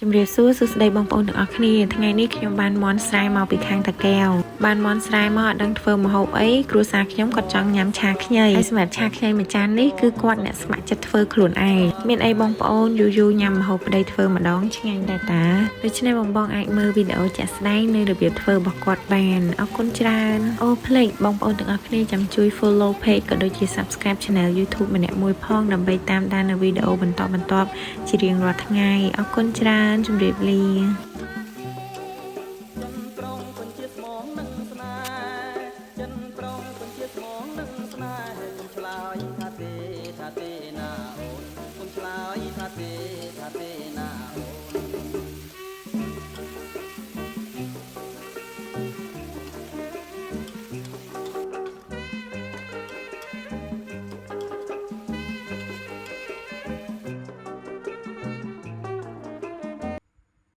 ជំរាបសួរសួស្តីបងប្អូនទាំងអស់គ្នាថ្ងៃនេះខ្ញុំបានមន់ស្រែមកពីខាងតាកែវបានមន់ស្រែមកអត់ដឹងធ្វើម្ហូបអីគ្រួសារខ្ញុំគាត់ចង់ញ៉ាំឆាខ្ញីហើយសម្រាប់ឆាខ្ញីមួយចាននេះគឺគាត់អ្នកស្ម័គ្រចិត្តធ្វើខ្លួនឯងមានអីបងប្អូនយូរញ៉ាំម្ហូបប្តីធ្វើម្ដងឆ្ងាញ់ដែរតាដូច្នេះបងអាចមើលវីដេអូជាក់ស្ដែងនៅរបៀបធ្វើរបស់គាត់បានអរគុណច្រើនអូភ្លេចបងប្អូនទាំងអស់គ្នាចាំជួយ follow page ក៏ដូចជា subscribe channel YouTube ម្នាក់មួយផងដើម្បីតាមដាននៅវីដេអូបន្តជារៀងរាល់ថ្ងៃអរគុណច្រើនជម្រាបលា